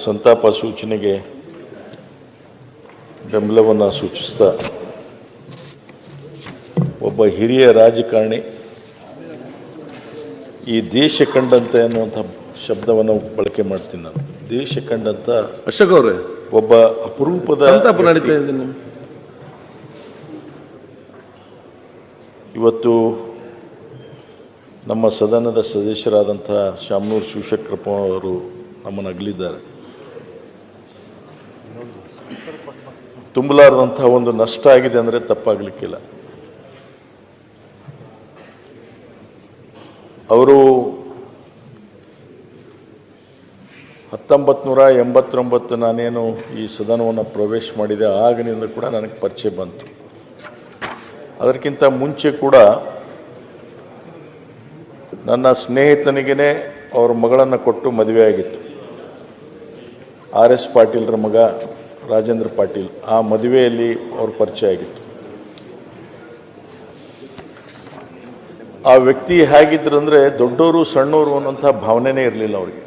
ಸಂತಾಪ ಸೂಚನೆಗೆ ಬೆಂಬಲವನ್ನು ಸೂಚಿಸ್ತಾ ಒಬ್ಬ ಹಿರಿಯ ರಾಜಕಾರಣಿ ಈ ದೇಶ ಕಂಡಂತೆ ಅನ್ನುವಂಥ ಶಬ್ದವನ್ನು ಬಳಕೆ ಮಾಡ್ತೀನಿ ನಾನು. ದೇಶ ಕಂಡಂತ ಅಶೋಕ್ ಅವರೇ ಒಬ್ಬ ಅಪರೂಪದ ಸಂತಾಪ ನಡೀತಾ ಇದ್ದೀನಿ. ಇವತ್ತು ನಮ್ಮ ಸದನದ ಸದಸ್ಯರಾದಂಥ ಶಾಮನೂರು ಶಿವಶಂಕರಪ್ಪ ಅವರು ನಮ್ಮನ್ನು ಅಗಲಿದ್ದಾರೆ. ತುಂಬಲಾರದಂಥ ಒಂದು ನಷ್ಟ ಆಗಿದೆ ಅಂದರೆ ತಪ್ಪಾಗಲಿಕ್ಕಿಲ್ಲ. ಅವರು 1989 ನಾನೇನು ಈ ಸದನವನ್ನು ಪ್ರವೇಶ ಮಾಡಿದೆ ಆಗಿನಿಂದ ಕೂಡ ನನಗೆ ಪರಿಚಯ ಬಂತು. ಅದಕ್ಕಿಂತ ಮುಂಚೆ ಕೂಡ ನನ್ನ ಸ್ನೇಹಿತನಿಗೇ ಅವ್ರ ಮಗಳನ್ನು ಕೊಟ್ಟು ಮದುವೆ ಆಗಿತ್ತು. RS ಪಾಟೀಲ್ರ ಮಗ ರಾಜೇಂದ್ರ ಪಾಟೀಲ್, ಆ ಮದುವೆಯಲ್ಲಿ ಅವ್ರ ಪರಿಚಯ ಆಗಿತ್ತು. ಆ ವ್ಯಕ್ತಿ ಹೇಗಿದ್ರಂದರೆ ದೊಡ್ಡವರು ಸಣ್ಣವರು ಅನ್ನೋಂಥ ಭಾವನೆನೇ ಇರಲಿಲ್ಲ ಅವರಿಗೆ.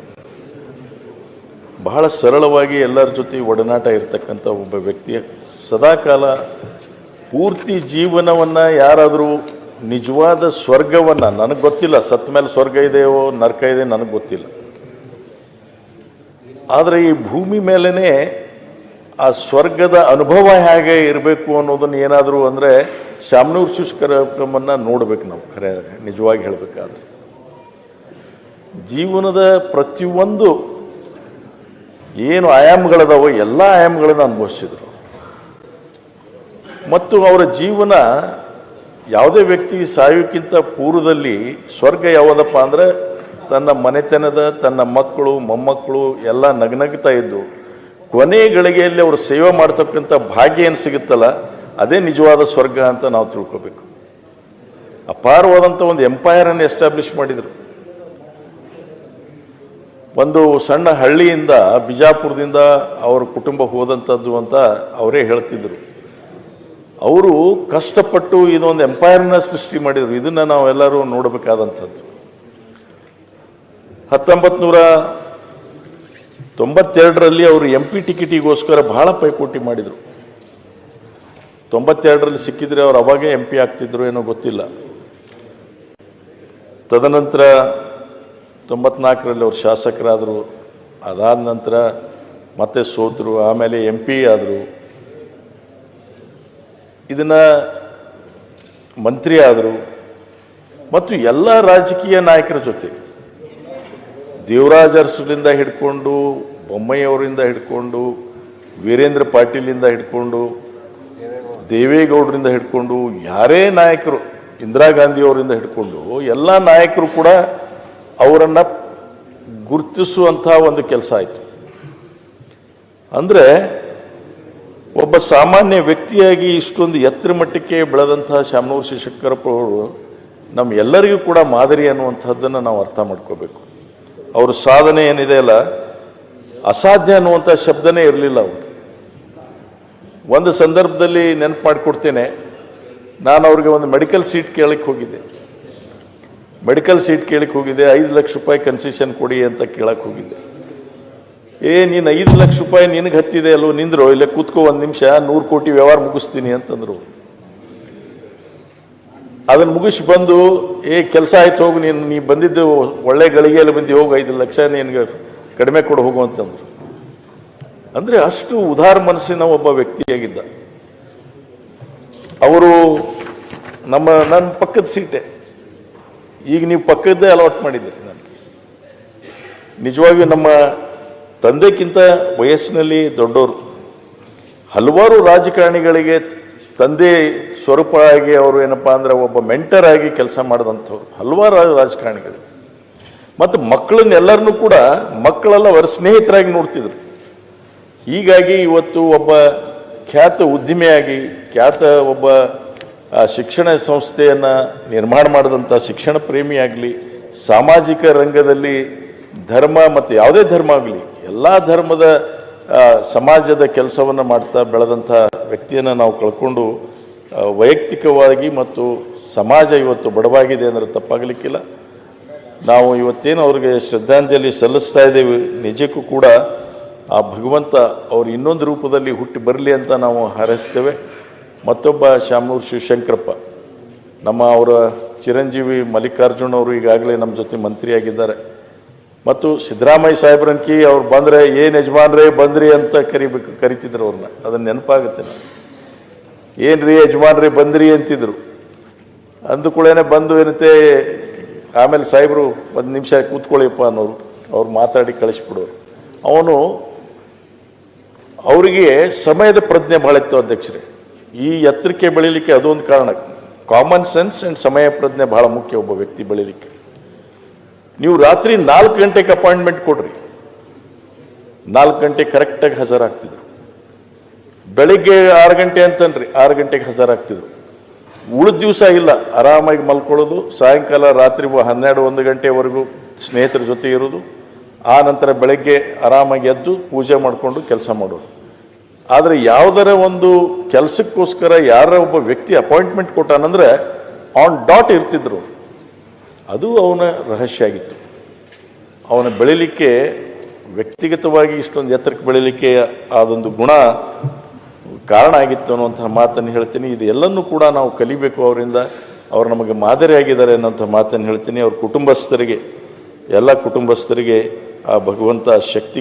ಬಹಳ ಸರಳವಾಗಿ ಎಲ್ಲರ ಜೊತೆ ಒಡನಾಟ ಇರತಕ್ಕಂಥ ಒಬ್ಬ ವ್ಯಕ್ತಿ. ಸದಾಕಾಲ ಪೂರ್ತಿ ಜೀವನವನ್ನು ಯಾರಾದರೂ ನಿಜವಾದ ಸ್ವರ್ಗವನ್ನು, ನನಗೆ ಗೊತ್ತಿಲ್ಲ ಸತ್ತ ಮೇಲೆ ಸ್ವರ್ಗ ಇದೆಯೋ ನರಕ ಇದೆ ನನಗೆ ಗೊತ್ತಿಲ್ಲ, ಆದರೆ ಈ ಭೂಮಿ ಮೇಲೇ ಆ ಸ್ವರ್ಗದ ಅನುಭವ ಹೇಗೆ ಇರಬೇಕು ಅನ್ನೋದನ್ನು ಏನಾದರೂ ಅಂದರೆ ಶಾಮನೂರು ಶಿವಶಂಕರಪ್ಪನನ್ನು ನೋಡ್ಬೇಕು ನಾವು. ಖರೆ ನಿಜವಾಗಿ ಹೇಳಬೇಕಾದ್ರೆ ಜೀವನದ ಪ್ರತಿಯೊಂದು ಏನು ಆಯಾಮಗಳದಾವೋ ಎಲ್ಲ ಆಯಾಮಗಳನ್ನು ಅನುಭವಿಸಿದ್ರು. ಮತ್ತು ಅವರ ಜೀವನ ಯಾವುದೇ ವ್ಯಕ್ತಿ ಸಾಯೋಕ್ಕಿಂತ ಪೂರ್ವದಲ್ಲಿ ಸ್ವರ್ಗ ಯಾವುದಪ್ಪ ಅಂದರೆ ತನ್ನ ಮನೆತನದ ತನ್ನ ಮಕ್ಕಳು ಮೊಮ್ಮಕ್ಕಳು ಎಲ್ಲ ನಗನಗ್ತಾ ಇದ್ದು ಕೊನೆ ಗಳಿಗೆಯಲ್ಲಿ ಅವರು ಸೇವೆ ಮಾಡ್ತಕ್ಕಂಥ ಭಾಗ್ಯ ಏನು ಸಿಗುತ್ತಲ್ಲ ಅದೇ ನಿಜವಾದ ಸ್ವರ್ಗ ಅಂತ ನಾವು ತಿಳ್ಕೋಬೇಕು. ಅಪಾರವಾದಂಥ ಒಂದು ಎಂಪೈರನ್ನು ಎಸ್ಟಾಬ್ಲಿಷ್ ಮಾಡಿದರು. ಒಂದು ಸಣ್ಣ ಹಳ್ಳಿಯಿಂದ ಬಿಜಾಪುರದಿಂದ ಅವ್ರ ಕುಟುಂಬ ಹೋದಂಥದ್ದು ಅಂತ ಅವರೇ ಹೇಳ್ತಿದ್ರು. ಅವರು ಕಷ್ಟಪಟ್ಟು ಇದೊಂದು ಎಂಪೈರ್ನ ಸೃಷ್ಟಿ ಮಾಡಿದರು. ಇದನ್ನು ನಾವೆಲ್ಲರೂ ನೋಡಬೇಕಾದಂಥದ್ದು. 1992ರಲ್ಲಿ ಅವರು MP ಟಿಕೆಟಿಗೋಸ್ಕರ ಬಹಳ ಪೈಪೋಟಿ ಮಾಡಿದರು. 92ರಲ್ಲಿ ಸಿಕ್ಕಿದ್ರೆ ಅವ್ರು ಅವಾಗೇ MP ಆಗ್ತಿದ್ರು ಏನೋ ಗೊತ್ತಿಲ್ಲ. ತದನಂತರ 94ರಲ್ಲಿ ಅವರು ಶಾಸಕರಾದರು. ಅದಾದ ನಂತರ ಮತ್ತೆ ಸೋತರು. ಆಮೇಲೆ MP ಆದರು. ಇದನ್ನು ಮಂತ್ರಿ ಆದರು. ಮತ್ತು ಎಲ್ಲ ರಾಜಕೀಯ ನಾಯಕರ ಜೊತೆ ದೇವರಾಜ ಅರಸುಲಿಂದ ಹಿಡ್ಕೊಂಡು ಬೊಮ್ಮಾಯಿಯವರಿಂದ ಹಿಡ್ಕೊಂಡು ವೀರೇಂದ್ರ ಪಾಟೀಲಿಂದ ಹಿಡ್ಕೊಂಡು ದೇವೇಗೌಡರಿಂದ ಹಿಡ್ಕೊಂಡು ಯಾರೇ ನಾಯಕರು, ಇಂದಿರಾ ಗಾಂಧಿಯವರಿಂದ ಹಿಡ್ಕೊಂಡು ಎಲ್ಲ ನಾಯಕರು ಕೂಡ ಅವರನ್ನು ಗುರುತಿಸುವಂಥ ಒಂದು ಕೆಲಸ ಆಯಿತು. ಅಂದರೆ ಒಬ್ಬ ಸಾಮಾನ್ಯ ವ್ಯಕ್ತಿಯಾಗಿ ಇಷ್ಟೊಂದು ಎತ್ತರ ಮಟ್ಟಕ್ಕೆ ಬೆಳೆದಂಥ ಶಾಮನೂರು ಶಿವಶಂಕರಪ್ಪ ಅವರು ನಮ್ಮ ಎಲ್ಲರಿಗೂ ಕೂಡ ಮಾದರಿ ಅನ್ನುವಂಥದ್ದನ್ನು ನಾವು ಅರ್ಥ ಮಾಡ್ಕೋಬೇಕು. ಅವ್ರ ಸಾಧನೆ ಏನಿದೆ ಅಲ್ಲ, ಅಸಾಧ್ಯ ಅನ್ನುವಂಥ ಶಬ್ದನೇ ಇರಲಿಲ್ಲ ಅವರು. ಒಂದು ಸಂದರ್ಭದಲ್ಲಿ ನೆನಪು ಮಾಡಿಕೊಡ್ತೇನೆ, ನಾನು ಅವ್ರಿಗೆ ಒಂದು ಮೆಡಿಕಲ್ ಸೀಟ್ ಕೇಳಕ್ಕೆ ಹೋಗಿದ್ದೆ. 5 ಲಕ್ಷ ರೂಪಾಯಿ ಕನ್ಸೆಷನ್ ಕೊಡಿ ಅಂತ ಕೇಳಕ್ಕೆ ಹೋಗಿದ್ದೆ. ನೀನು 5 ಲಕ್ಷ ರೂಪಾಯಿ ನಿನಗೆ ಹತ್ತಿದೆ ಅಲ್ಲೋ, ನಿಂದ್ರು ಇಲ್ಲೇ ಕೂತ್ಕೋ 1 ನಿಮಿಷ, 100 ಕೋಟಿ ವ್ಯವಹಾರ ಮುಗಿಸ್ತೀನಿ ಅಂತಂದ್ರು. ಅದನ್ನು ಮುಗಿಸಿ ಬಂದು ಕೆಲಸ ಆಯ್ತು ಹೋಗು, ನೀ ಬಂದಿದ್ದು ಒಳ್ಳೆ ಗಳಿಗೆಯಲ್ಲಿ ಬಂದು ಹೋಗು, 5 ಲಕ್ಷ ನಿನಗೆ ಕಡಿಮೆ ಕೊಡು ಹೋಗು ಅಂತಂದ್ರು. ಅಂದರೆ ಅಷ್ಟು ಉದಾರ ಮನಸ್ಸಿನ ಒಬ್ಬ ವ್ಯಕ್ತಿಯಾಗಿದ್ದ ಅವರು. ನನ್ನ ಪಕ್ಕದ ಸೀಟೆ, ಈಗ ನೀವು ಪಕ್ಕದ್ದೇ ಅಲಾಟ್ ಮಾಡಿದ್ದೀರಿ ನನಗೆ. ನಿಜವಾಗಿಯೂ ನಮ್ಮ ತಂದೆಗಿಂತ ವಯಸ್ಸಿನಲ್ಲಿ ದೊಡ್ಡವರು. ಹಲವಾರು ರಾಜಕಾರಣಿಗಳಿಗೆ ತಂದೆ ಸ್ವರೂಪ ಆಗಿ ಅವರು ಏನಪ್ಪ ಅಂದರೆ ಒಬ್ಬ ಮೆಂಟರ್ ಆಗಿ ಕೆಲಸ ಮಾಡಿದಂಥವ್ರು ಹಲವಾರು ರಾಜಕಾರಣಿಗಳು. ಮತ್ತು ಮಕ್ಕಳನ್ನೆಲ್ಲರನ್ನೂ ಕೂಡ ಮಕ್ಕಳೆಲ್ಲ ಅವರ ಸ್ನೇಹಿತರಾಗಿ ನೋಡ್ತಿದ್ರು. ಹೀಗಾಗಿ ಇವತ್ತು ಒಬ್ಬ ಖ್ಯಾತ ಉದ್ಯಮಿಯಾಗಿ, ಒಬ್ಬ ಶಿಕ್ಷಣ ಸಂಸ್ಥೆಯನ್ನು ನಿರ್ಮಾಣ ಮಾಡಿದಂಥ ಶಿಕ್ಷಣ ಪ್ರೇಮಿಯಾಗಲಿ, ಸಾಮಾಜಿಕ ರಂಗದಲ್ಲಿ ಧರ್ಮ ಮತ್ತು ಯಾವುದೇ ಧರ್ಮ ಆಗಲಿ ಎಲ್ಲ ಧರ್ಮದ ಸಮಾಜದ ಕೆಲಸವನ್ನು ಮಾಡ್ತಾ ಬೆಳೆದಂಥ ವ್ಯಕ್ತಿಯನ್ನು ನಾವು ಕಳ್ಕೊಂಡು ವೈಯಕ್ತಿಕವಾಗಿ ಮತ್ತು ಸಮಾಜ ಇವತ್ತು ಬಡವಾಗಿದೆ ಅಂದರೆ ತಪ್ಪಾಗಲಿಕ್ಕಿಲ್ಲ. ನಾವು ಇವತ್ತೇನು ಅವ್ರಿಗೆ ಶ್ರದ್ಧಾಂಜಲಿ ಸಲ್ಲಿಸ್ತಾ ಇದ್ದೇವೆ. ನಿಜಕ್ಕೂ ಕೂಡ ಆ ಭಗವಂತ ಅವರು ಇನ್ನೊಂದು ರೂಪದಲ್ಲಿ ಹುಟ್ಟಿ ಬರಲಿ ಅಂತ ನಾವು ಹಾರೈಸ್ತೇವೆ. ಮತ್ತೊಬ್ಬ ಶಾಮನೂರು ಶಿವಶಂಕರಪ್ಪ, ಅವರ ಚಿರಂಜೀವಿ ಮಲ್ಲಿಕಾರ್ಜುನ್ ಅವರು ಈಗಾಗಲೇ ನಮ್ಮ ಜೊತೆ ಮಂತ್ರಿಯಾಗಿದ್ದಾರೆ. ಮತ್ತು ಸಿದ್ದರಾಮಯ್ಯ ಸಾಹೇಬ್ರನ್ಕಿ ಅವ್ರು ಬಂದರೆ ಏನು ಯಜಮಾನ್ರೇ ಬಂದ್ರಿ ಅಂತ ಕರಿತಿದ್ರು ಅವ್ರನ್ನ. ಅದನ್ನು ನೆನಪಾಗುತ್ತೆ ನಾವು, ಏನು ರೀ ಯಜಮಾನ್ರಿ ಬಂದ್ರಿ ಅಂತಿದ್ರು. ಅಂದುಕೂಡೇನೆ ಬಂದು ಏನಂತೆ ಆಮೇಲೆ ಸಾಹೇಬರು 1 ನಿಮಿಷ ಕೂತ್ಕೊಳ್ಳಿಪ್ಪ ಅನ್ನೋರು, ಅವ್ರು ಮಾತಾಡಿ ಕಳಿಸ್ಬಿಡೋರು. ಅವನು ಅವರಿಗೆ ಸಮಯದ ಪ್ರಜ್ಞೆ ಭಾಳ ಇತ್ತು ಅಧ್ಯಕ್ಷರೇ. ಈ ಎತ್ತರಕ್ಕೆ ಬೆಳೀಲಿಕ್ಕೆ ಅದೊಂದು ಕಾರಣ. ಕಾಮನ್ ಸೆನ್ಸ್ ಆ್ಯಂಡ್ ಸಮಯ ಪ್ರಜ್ಞೆ ಭಾಳ ಮುಖ್ಯ ಒಬ್ಬ ವ್ಯಕ್ತಿ ಬೆಳೀಲಿಕ್ಕೆ. ನೀವು ರಾತ್ರಿ 4 ಗಂಟೆಗೆ ಅಪಾಯಿಂಟ್ಮೆಂಟ್ ಕೊಡ್ರಿ, 4 ಗಂಟೆಗೆ ಕರೆಕ್ಟಾಗಿ ಹಾಜರಾಗ್ತಿದ್ರು. ಬೆಳಿಗ್ಗೆ 6 ಗಂಟೆ ಅಂತನ್ರಿ, 6 ಗಂಟೆಗೆ ಹಾಜರಾಗ್ತಿದ್ರು. ಉಳಿದ ದಿವಸ ಇಲ್ಲ, ಆರಾಮಾಗಿ ಮಲ್ಕೊಳ್ಳೋದು, ಸಾಯಂಕಾಲ ರಾತ್ರಿ 12-1 ಗಂಟೆವರೆಗೂ ಸ್ನೇಹಿತರ ಜೊತೆ ಇರೋದು, ಆ ನಂತರ ಬೆಳಗ್ಗೆ ಆರಾಮಾಗಿ ಎದ್ದು ಪೂಜೆ ಮಾಡಿಕೊಂಡು ಕೆಲಸ ಮಾಡೋದು. ಆದರೆ ಯಾವುದರ ಒಂದು ಕೆಲಸಕ್ಕೋಸ್ಕರ ಯಾರ ಒಬ್ಬ ವ್ಯಕ್ತಿ ಅಪಾಯಿಂಟ್ಮೆಂಟ್ ಕೊಟ್ಟಾನಂದ್ರೆ ಆನ್ ಡಾಟ್ ಇರ್ತಿದ್ರು. ಅದು ಅವನ ರಹಸ್ಯ ಆಗಿತ್ತು. ಅವನ ಬೆಳೀಲಿಕ್ಕೆ ವ್ಯಕ್ತಿಗತವಾಗಿ ಇಷ್ಟೊಂದು ಎತ್ತರಕ್ಕೆ ಬೆಳೀಲಿಕ್ಕೆ ಅದೊಂದು ಗುಣ ಕಾರಣ ಆಗಿತ್ತು ಅನ್ನುವಂಥ ಮಾತನ್ನು ಹೇಳ್ತೀನಿ. ಇದು ಎಲ್ಲನೂ ಕೂಡ ನಾವು ಕಲಿಬೇಕು ಅವರಿಂದ. ಅವರು ನಮಗೆ ಮಾದರಿಯಾಗಿದ್ದಾರೆ ಅನ್ನೋಂಥ ಮಾತನ್ನು ಹೇಳ್ತೀನಿ. ಅವ್ರ ಕುಟುಂಬಸ್ಥರಿಗೆ, ಎಲ್ಲ ಕುಟುಂಬಸ್ಥರಿಗೆ ಆ ಭಗವಂತ ಶಕ್ತಿ